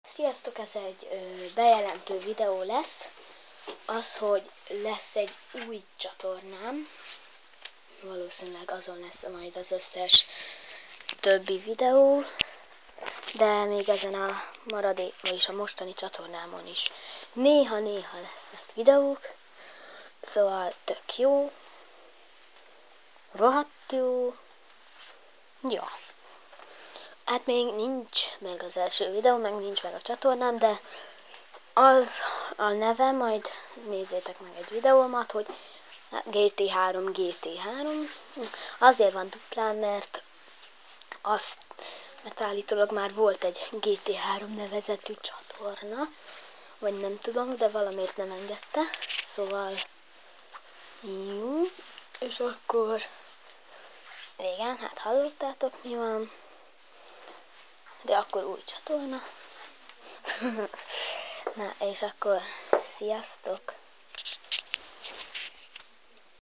Sziasztok, ez egy bejelentő videó lesz. Az, hogy lesz egy új csatornám. Valószínűleg azon lesz majd az összes többi videó. De még ezen a vagyis a mostani csatornámon is néha lesznek videók. Szóval tök jó. Rohadt jó. Ja. Hát még nincs meg az első videó, meg nincs meg a csatornám, de az a neve, majd nézzétek meg egy videómat, hogy GT3. Azért van duplán, mert állítólag már volt egy GT3 nevezetű csatorna, vagy nem tudom, de valamiért nem engedte, szóval jó, és akkor igen, hát hallottátok mi van, de akkor új csatorna. Na, és akkor sziasztok!